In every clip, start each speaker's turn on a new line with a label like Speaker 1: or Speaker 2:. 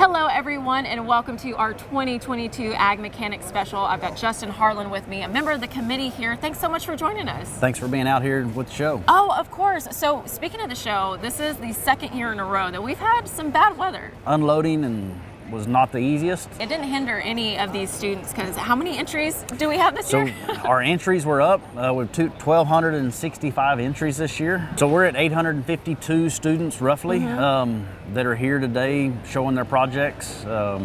Speaker 1: Hello everyone and welcome to our 2022 Ag Mechanics Special. I've got Justin Harlan with me, a member of the committee here. Thanks so much for joining us.
Speaker 2: Thanks for being out here with the show.
Speaker 1: Oh, of course. So speaking of the show, this is the second year in a row that we've had some bad weather.
Speaker 2: Unloading and was not the easiest.
Speaker 1: It didn't hinder any of these students because how many entries do we have this year?
Speaker 2: Our entries were up with 1,265 entries this year. So we're at 852 students roughly that are here today showing their projects. I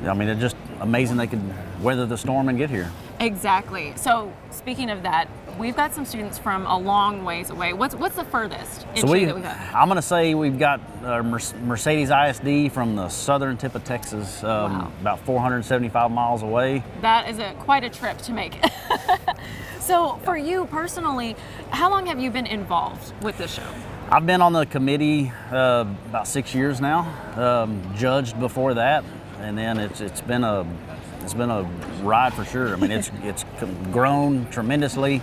Speaker 2: mean, it's just amazing they could weather the storm and get here.
Speaker 1: Exactly. So speaking of that, we've got some students from a long ways away. What's the furthest entry that we got?
Speaker 2: I'm going to say we've got Mercedes ISD from the southern tip of Texas, about 475 miles away.
Speaker 1: That is quite a trip to make. So for you personally, how long have you been involved with this show?
Speaker 2: I've been on the committee about 6 years now, judged before that, and then it's been a ride for sure. I mean, it's grown tremendously.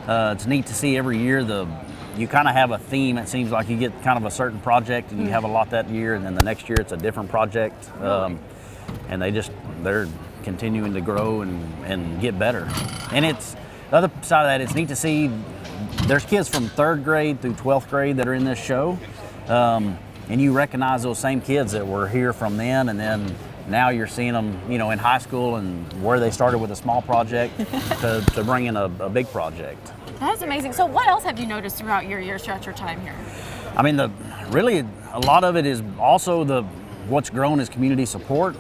Speaker 2: It's neat to see every year you kind of have a theme. It seems like you get kind of a certain project and you have a lot that year, and then the next year it's a different project. And they're continuing to grow and get better. And it's the other side of that. It's neat to see there's kids from 3rd grade through 12th grade that are in this show, and you recognize those same kids that were here from then, and then now you're seeing them, in high school and where they started with a small project to bring in a big project.
Speaker 1: That's amazing. So what else have you noticed throughout your stretch or time here?
Speaker 2: I mean, really a lot of it is also what's grown is community support.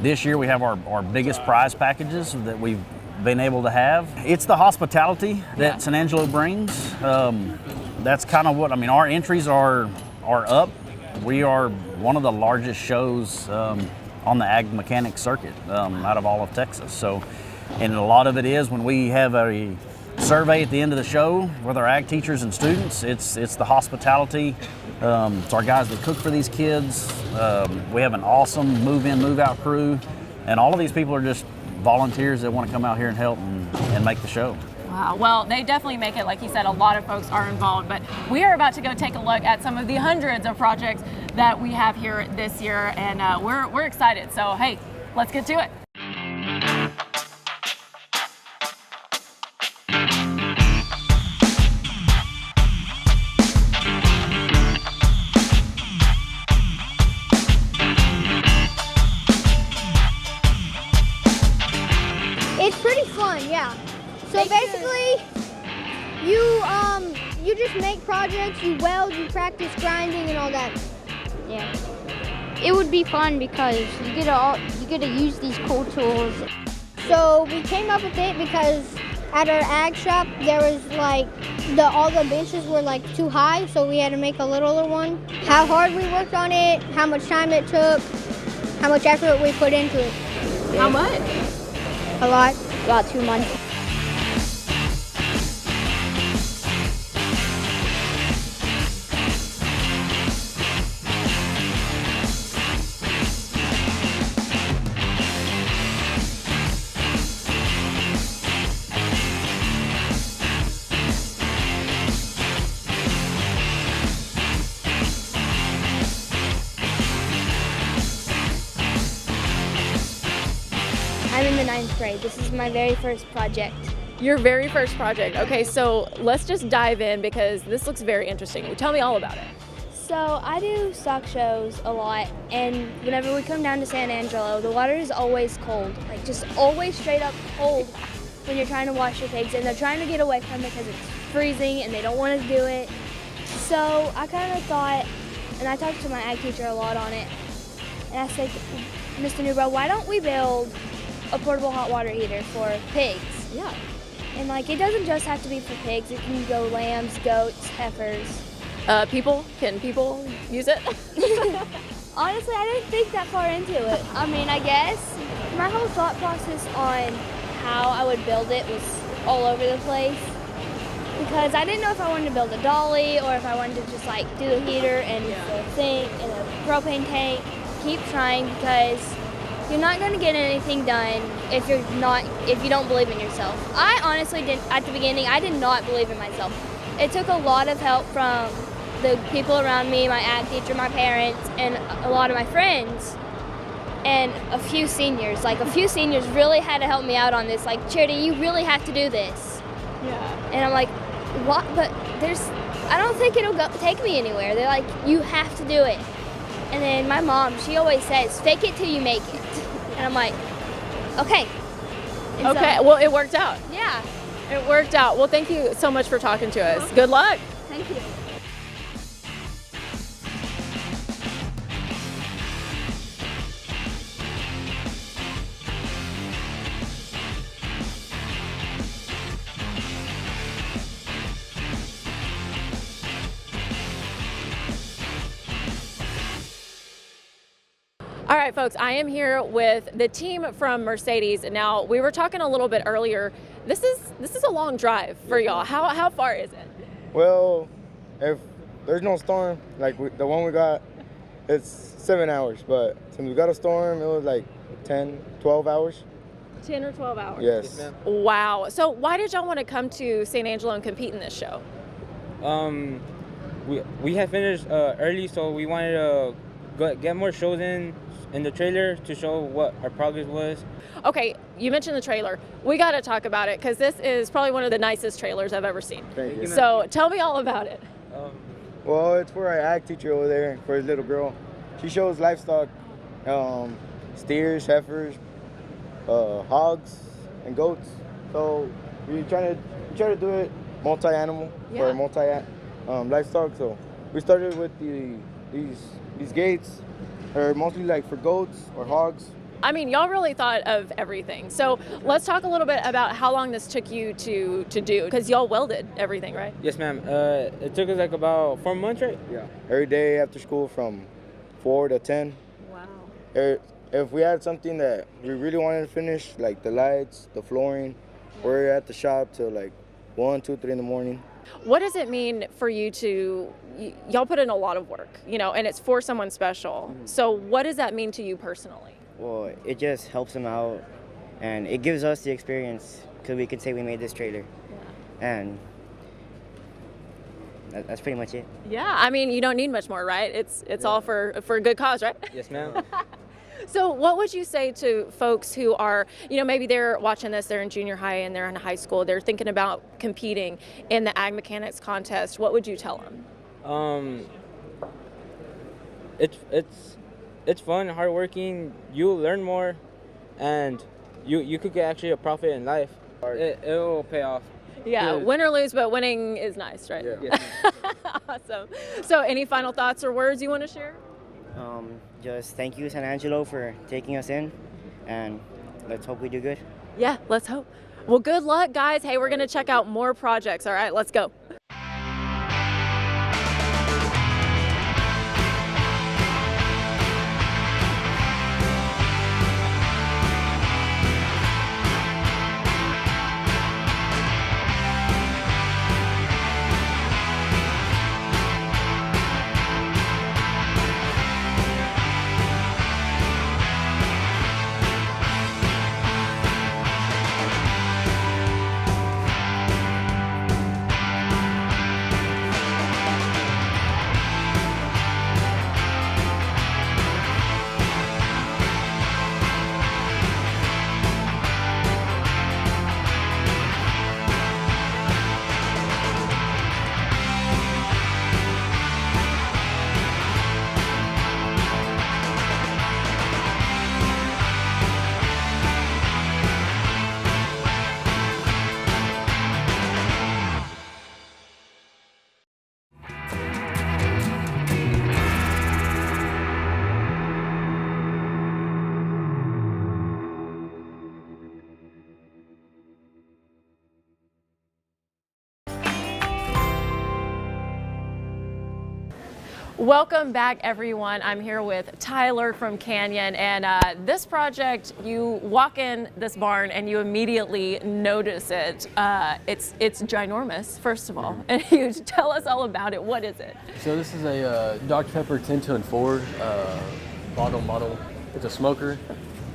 Speaker 2: This year we have our biggest prize packages that we've been able to have. It's the hospitality that San Angelo brings. That's kind of our entries are up. We are one of the largest shows on the ag mechanics circuit out of all of Texas. So, and a lot of it is when we have a survey at the end of the show with our ag teachers and students, it's the hospitality. It's our guys that cook for these kids. We have an awesome move-in, move-out crew, and all of these people are just volunteers that want to come out here and help and make the show.
Speaker 1: Wow. Well, they definitely make it. Like you said, a lot of folks are involved, but we are about to go take a look at some of the hundreds of projects that we have here this year, and we're excited. So, hey, let's get to it.
Speaker 3: It's pretty fun, yeah. So basically, you just make projects, you weld, you practice grinding and all that.
Speaker 4: Yeah. It would be fun because you get to use these cool tools.
Speaker 3: So we came up with it because at our ag shop there was all the benches were too high, so we had to make a littler one. How hard we worked on it, how much time it took, how much effort we put into it.
Speaker 1: How much?
Speaker 3: A lot.
Speaker 4: About 2 months. I'm in the 9th grade. This is my very first project.
Speaker 1: Your very first project. Okay, so let's just dive in because this looks very interesting. Tell me all about it.
Speaker 4: So I do stock shows a lot, and whenever we come down to San Angelo, the water is always cold, just always straight up cold when you're trying to wash your pigs, and they're trying to get away from it because it's freezing and they don't want to do it. So I kind of thought, and I talked to my ag teacher a lot on it, and I said, Mr. Newbrow, why don't we build a portable hot water heater for pigs?
Speaker 1: Yeah.
Speaker 4: And it doesn't just have to be for pigs. It can go lambs, goats, heifers.
Speaker 1: Can people use it?
Speaker 4: Honestly, I didn't think that far into it. I guess my whole thought process on how I would build it was all over the place because I didn't know if I wanted to build a dolly or if I wanted to just do the heater and the sink and a propane tank. Keep trying because you're not going to get anything done if you don't believe in yourself. I honestly didn't, at the beginning, I did not believe in myself. It took a lot of help from the people around me, my ag teacher, my parents, and a lot of my friends, and a few seniors. Like, a few seniors really had to help me out on this. Like, Charity, you really have to do this.
Speaker 1: Yeah.
Speaker 4: And I'm like, what? But I don't think it'll take me anywhere. They're like, you have to do it. And then my mom, she always says, fake it till you make it. And I'm like, okay. And
Speaker 1: Okay,
Speaker 4: so,
Speaker 1: well, it worked out.
Speaker 4: yeah.
Speaker 1: It worked out. Well, thank you so much for talking to us. Good luck.
Speaker 4: Thank you.
Speaker 1: All right, folks, I am here with the team from Mercedes. Now, we were talking a little bit earlier. This is a long drive for y'all. How far is it?
Speaker 5: Well, if there's no storm, like the one we got, it's 7 hours. But since we got a storm, it was like 10, 12 hours.
Speaker 1: 10 or 12 hours.
Speaker 5: Yes.
Speaker 1: Wow. So why did y'all want to come to San Angelo and compete in this show?
Speaker 6: We had finished early, so we wanted to get more shows in the trailer to show what our progress was.
Speaker 1: Okay, you mentioned the trailer. We got to talk about it because this is probably one of the nicest trailers I've ever seen.
Speaker 5: Thank you.
Speaker 1: So tell me all about it.
Speaker 5: Well, it's for our ag teacher over there, for his little girl. She shows livestock, steers, heifers, hogs, and goats. So we try to do it multi-animal
Speaker 1: Yeah.
Speaker 5: for livestock. So we started with these gates, are mostly like for goats or hogs.
Speaker 1: I mean, y'all really thought of everything. So let's talk a little bit about how long this took you to do, because y'all welded everything, right?
Speaker 6: Yes, ma'am. It took us like about 4 months, right?
Speaker 5: Yeah. Every day after school from 4 to 10.
Speaker 1: Wow.
Speaker 5: If we had something that we really wanted to finish, like the lights, the flooring, we're at the shop till like 1, 2, 3 in the morning.
Speaker 1: What does it mean for you y'all put in a lot of work, and it's for someone special. So what does that mean to you personally?
Speaker 7: Well, it just helps them out, and it gives us the experience because we can say we made this trailer, and that's pretty much it.
Speaker 1: Yeah, I mean, you don't need much more, right? It's all for a good cause, right?
Speaker 6: Yes, ma'am.
Speaker 1: So what would you say to folks who are, maybe they're watching this, they're in junior high and they're in high school, they're thinking about competing in the ag mechanics contest? What would you tell them?
Speaker 6: It's fun, hardworking. You'll learn more, and you could get actually a profit in life. It will pay off.
Speaker 1: Yeah, win or lose, but winning is nice, right?
Speaker 6: Yeah.
Speaker 1: Awesome. So any final thoughts or words you want to share?
Speaker 7: Just thank you, San Angelo, for taking us in, and let's hope we do good.
Speaker 1: Yeah, let's hope. Well, good luck, guys. Hey, we're going to check out more projects. All right, let's go. Welcome back, everyone. I'm here with Tyler from Canyon, and this project, you walk in this barn and you immediately notice it. It's ginormous, first of all, and you tell us all about it. What is it?
Speaker 8: So this is a Dr. Pepper 10 and 4 bottle model. It's a smoker.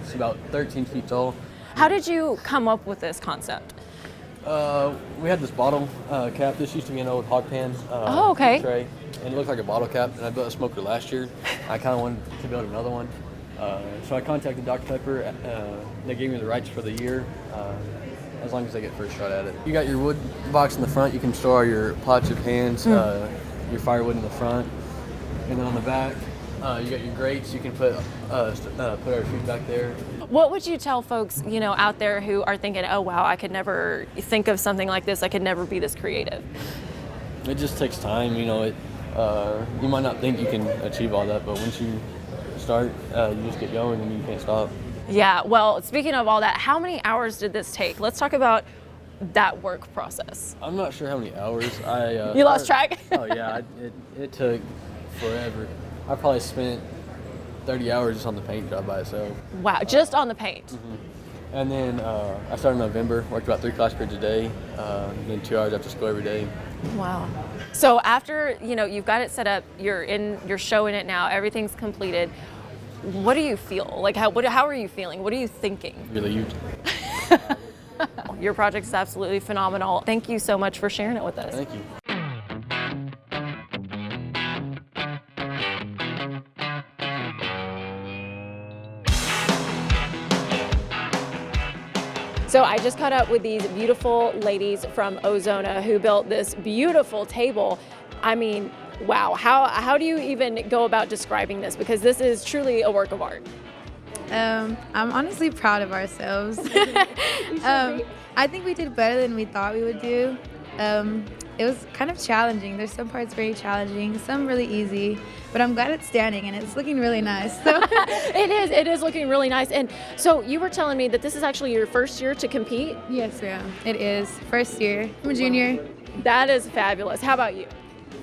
Speaker 8: It's about 13 feet tall.
Speaker 1: How did you come up with this concept?
Speaker 8: We had this bottle cap. This used to be an old hog pan
Speaker 1: Oh, okay.
Speaker 8: tray, and it looked like a bottle cap. And I built a smoker last year. I kind of wanted to build another one, so I contacted Dr. Pepper. They gave me the rights for the year, as long as I get first shot at it. You got your wood box in the front. You can store your pots, your pans, your firewood in the front, and then on the back, you got your grates. You can put our food back there.
Speaker 1: What would you tell folks, you know, out there who are thinking, oh wow, I could never think of something like this. I could never be this creative.
Speaker 8: It just takes time, you know. You might not think you can achieve all that, but once you start, you just get going and you can't stop.
Speaker 1: Yeah, well, speaking of all that, how many hours did this take? Let's talk about that work process.
Speaker 8: I'm not sure how many hours.
Speaker 1: You lost track?
Speaker 8: Oh yeah, it took forever. I probably spent 30 hours just on the paint job by itself.
Speaker 1: Wow, just on the paint.
Speaker 8: Mm-hmm. And then I started in November, worked about 3 class periods a day, then 2 hours after school every day.
Speaker 1: Wow. So after, you know, you've got it set up, you're showing it now, everything's completed. What do you feel? Like how are you feeling? What are you thinking?
Speaker 8: Relieved.
Speaker 1: Your project is absolutely phenomenal. Thank you so much for sharing it with us.
Speaker 8: Thank you.
Speaker 1: So I just caught up with these beautiful ladies from Ozona who built this beautiful table. I mean, wow, how do you even go about describing this? Because this is truly a work of art.
Speaker 9: I'm honestly proud of ourselves. I think we did better than we thought we would do. It was kind of challenging. There's some parts very challenging, some really easy, but I'm glad it's standing and it's looking really nice. So.
Speaker 1: It is looking really nice. And so you were telling me that this is actually your first year to compete?
Speaker 9: Yes, ma'am. It is. First year. I'm a junior.
Speaker 1: That is fabulous. How about you?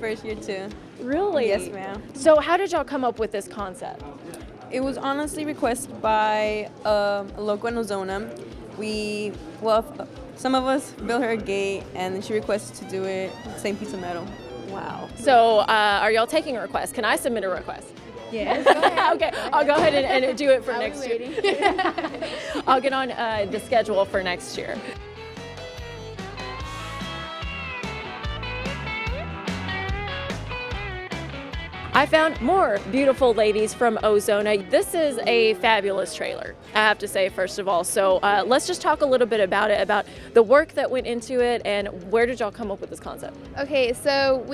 Speaker 10: First year too.
Speaker 1: Really?
Speaker 10: Yes, ma'am.
Speaker 1: So how did y'all come up with this concept?
Speaker 10: It was honestly requested by a local in Ozona. Some of us built her a gate, and then she requested to do it same piece of metal.
Speaker 1: Wow. So are y'all taking a request? Can I submit a request?
Speaker 9: Yes. Go ahead.
Speaker 1: Okay, I'll go ahead and do it for next year. I'll get on the schedule for next year. I found more beautiful ladies from Ozona. This is a fabulous trailer, I have to say, first of all. So let's just talk a little bit about it, about the work that went into it, and where did y'all come up with this concept?
Speaker 11: Okay, so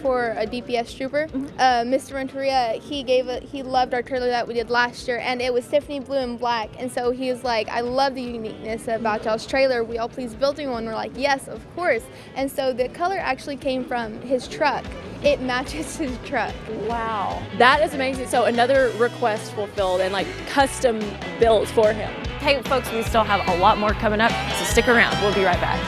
Speaker 11: for a DPS trooper, Mr. Renteria, he loved our trailer that we did last year, and it was Tiffany blue and black. And so he was like, I love the uniqueness about y'all's trailer. Will y'all please build me one? We're like, yes, of course. And so the color actually came from his truck. It matches his truck.
Speaker 1: Wow, that is amazing. So another request fulfilled and like custom built for him. Hey folks, we still have a lot more coming up, so stick around. We'll be right back.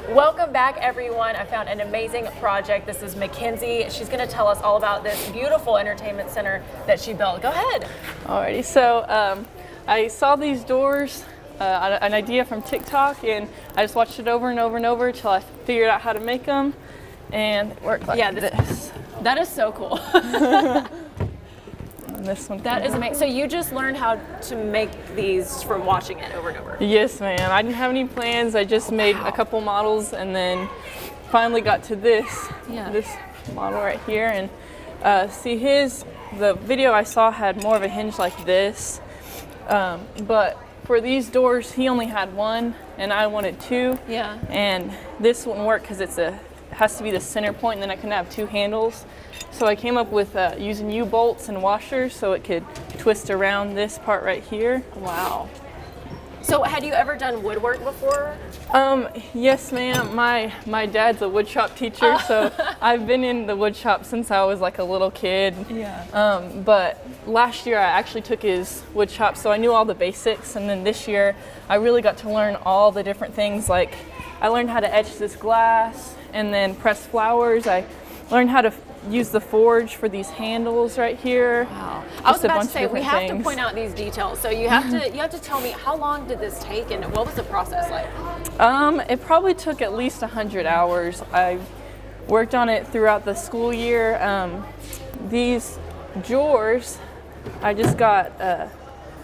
Speaker 1: Welcome back, everyone. I found an amazing project. This is Mackenzie. She's going to tell us all about this beautiful entertainment center that she built. Go ahead.
Speaker 12: Alrighty, so I saw these doors, an idea from TikTok, and I just watched it over and over and over until I figured out how to make them, and it worked like this.
Speaker 1: That is so cool.
Speaker 12: This one.
Speaker 1: That is amazing. So you just learned how to make these from watching it over and over?
Speaker 12: Yes, ma'am. I didn't have any plans. I just made a couple models and then finally got to this model right here. And the video I saw had more of a hinge like this. But for these doors, he only had one and I wanted two.
Speaker 1: Yeah.
Speaker 12: And this wouldn't work because it has to be the center point, and then I couldn't have two handles. So I came up with using U-bolts and washers so it could twist around this part right here.
Speaker 1: Wow. So had you ever done woodwork before?
Speaker 12: Yes, ma'am. My dad's a wood shop teacher, so I've been in the wood shop since I was like a little kid.
Speaker 1: Yeah.
Speaker 12: But last year I actually took his wood shop, so I knew all the basics, and then this year I really got to learn all the different things. Like I learned how to etch this glass and then press flowers. I learned how to use the forge for these handles right here.
Speaker 1: Wow. I was about to say, we have
Speaker 12: things.
Speaker 1: to point out these details. So you have to tell me, how long did this take and what was the process like?
Speaker 12: It probably took at least 100 hours. I worked on it throughout the school year. These drawers, I just got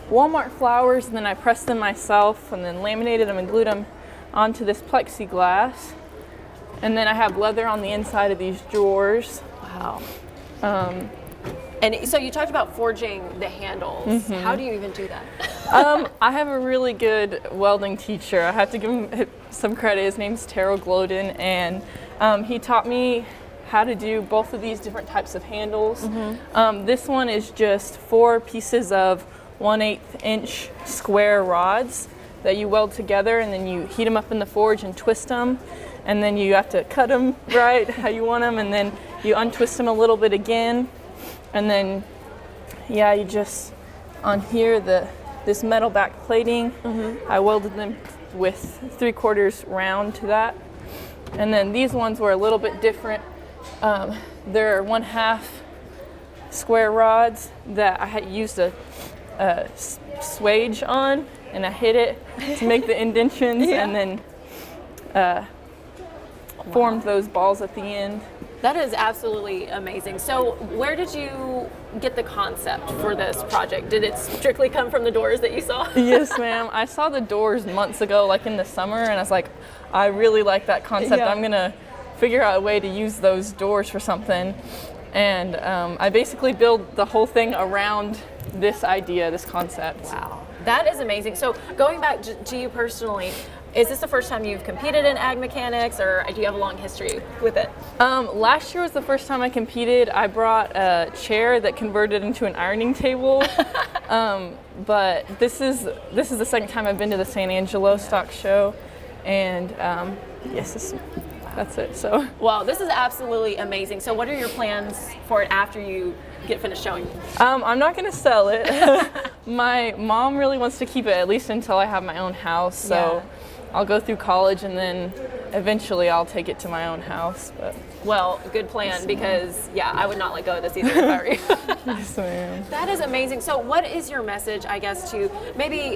Speaker 12: Walmart flowers, and then I pressed them myself and then laminated them and glued them onto this plexiglass. And then I have leather on the inside of these drawers.
Speaker 1: Wow. And so you talked about forging the handles. How do you even do that?
Speaker 12: I have a really good welding teacher. I have to give him some credit. His name's Terrell Gloden, and he taught me how to do both of these different types of handles. This one is just 4 pieces of 1/8 inch square rods that you weld together, and then you heat them up in the forge and twist them, and then you have to cut them right how you want them, and then you untwist them a little bit again, and then yeah, you just on here this metal back plating. I welded them with 3/4 round to that, and then these ones were a little bit different. They're 1/2 square rods that I had used a swage on, and I hit it to make the indentions, and then formed those balls at the end.
Speaker 1: That is absolutely amazing. So where did you get the concept for this project? Did it strictly come from the doors that you saw?
Speaker 12: Yes, ma'am. I saw the doors months ago, like in the summer, and I was like, I really like that concept.
Speaker 1: Yeah.
Speaker 12: I'm gonna figure out a way to use those doors for something. And I basically built the whole thing around this idea, this concept.
Speaker 1: Wow, that is amazing. So going back to you personally, is this the first time you've competed in ag mechanics, or do you have a long history with it?
Speaker 12: Last year was the first time I competed. I brought a chair that converted into an ironing table. But this is the second time I've been to the San Angelo stock show, and yes, that's it. So,
Speaker 1: well, this is absolutely amazing. So what are your plans for it after you get finished showing?
Speaker 12: I'm not going to sell it. My mom really wants to keep it at least until I have my own house. So I'll go through college, and then eventually I'll take it to my own house. But
Speaker 1: well, good plan, because I would not let go of this either if I were you.
Speaker 12: Yes, ma'am.
Speaker 1: That is amazing. So what is your message, I guess, to maybe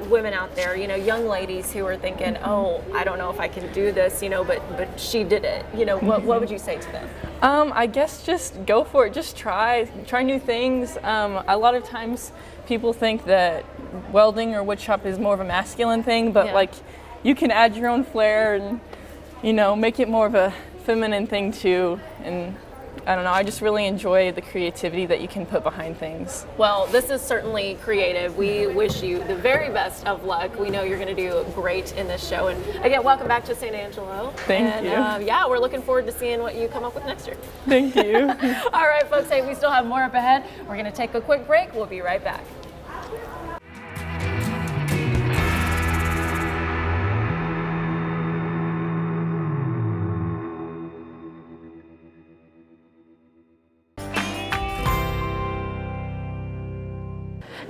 Speaker 1: women out there, young ladies who are thinking, oh, I don't know if I can do this, but she did it. What would you say to them?
Speaker 12: I guess just go for it. Just try new things. A lot of times people think that welding or woodshop is more of a masculine thing, but you can add your own flair and make it more of a feminine thing too. And I don't know, I just really enjoy the creativity that you can put behind things.
Speaker 1: Well, this is certainly creative. We wish you the very best of luck. We know you're going to do great in this show. And again, welcome back to San Angelo.
Speaker 12: Thank you.
Speaker 1: We're looking forward to seeing what you come up with next year.
Speaker 12: Thank you.
Speaker 1: All right, folks, hey, we still have more up ahead. We're going to take a quick break. We'll be right back.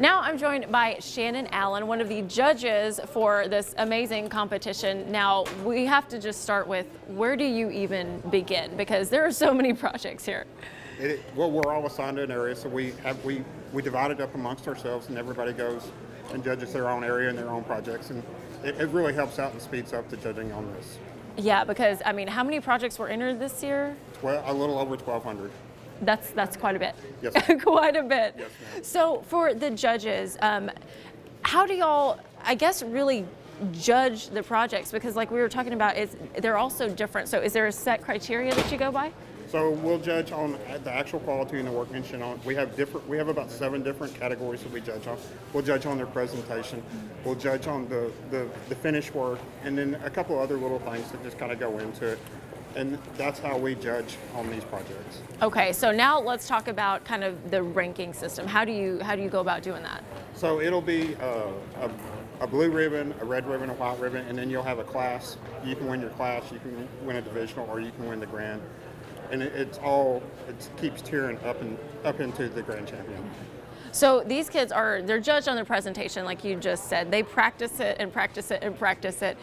Speaker 1: Now I'm joined by Shannon Allen, one of the judges for this amazing competition. Now we have to just start with, where do you even begin? Because there are so many projects here.
Speaker 13: Well, we're all assigned an area, so we divide it up amongst ourselves, and everybody goes and judges their own area and their own projects, and it really helps out and speeds up the judging on this.
Speaker 1: Yeah, because how many projects were entered this year?
Speaker 13: Well, a little over 1,200.
Speaker 1: That's quite a bit.
Speaker 13: Yes.
Speaker 1: Quite a bit.
Speaker 13: Yes, ma'am.
Speaker 1: So for the judges, how do y'all, I guess, really judge the projects? Because like we were talking about, they're all so different. So is there a set criteria that you go by?
Speaker 13: So we'll judge on the actual quality and the workmanship. We have about 7 different categories that we judge on. We'll judge on their presentation. We'll judge on the finished work, and then a couple other little things that just kind of go into it. And that's how we judge on these projects.
Speaker 1: Okay, so now let's talk about kind of the ranking system. How do you go about doing that?
Speaker 13: So it'll be a blue ribbon, a red ribbon, a white ribbon, and then you'll have a class. You can win your class, you can win a divisional, or you can win the grand. And it keeps tiering up into the grand champion.
Speaker 1: So these kids they're judged on their presentation, like you just said. They practice it and practice it and practice it.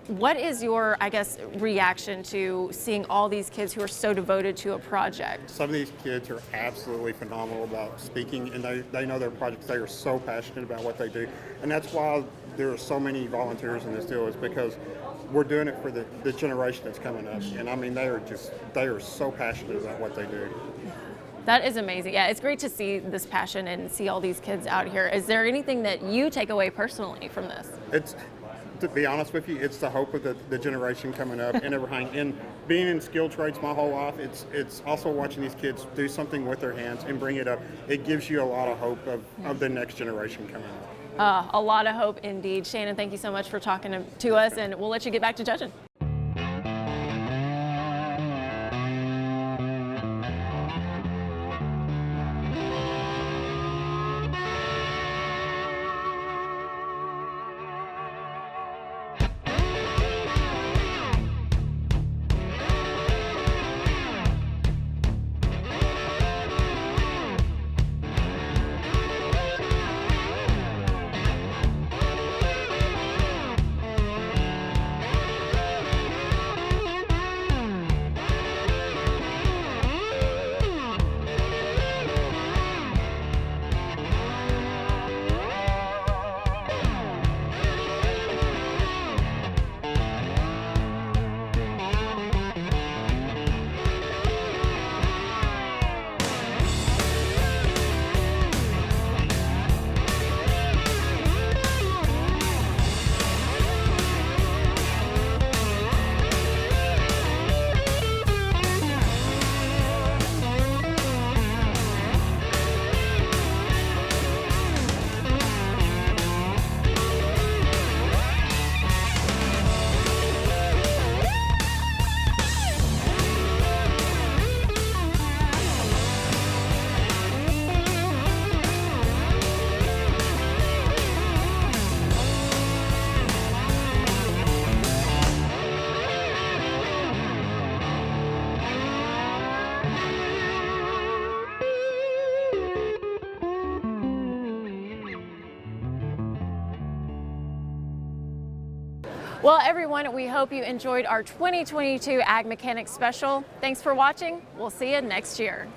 Speaker 1: What is your, I guess, reaction to seeing all these kids who are so devoted to a project?
Speaker 13: Some of these kids are absolutely phenomenal about speaking, and they know their projects. They are so passionate about what they do, and that's why there are so many volunteers in this deal is because we're doing it for the generation that's coming up. And I mean, they are so passionate about what they do.
Speaker 1: That is amazing. Yeah, it's great to see this passion and see all these kids out here. Is there anything that you take away personally from this?
Speaker 13: It's, to be honest with you, it's the hope of the generation coming up and everything. And being in skilled trades my whole life, it's also watching these kids do something with their hands and bring it up. It gives you a lot of hope of the next generation coming up.
Speaker 1: A lot of hope indeed. Shannon, thank you so much for talking to us, and we'll let you get back to judging. Well, everyone, we hope you enjoyed our 2022 Ag Mechanics special. Thanks for watching. We'll see you next year.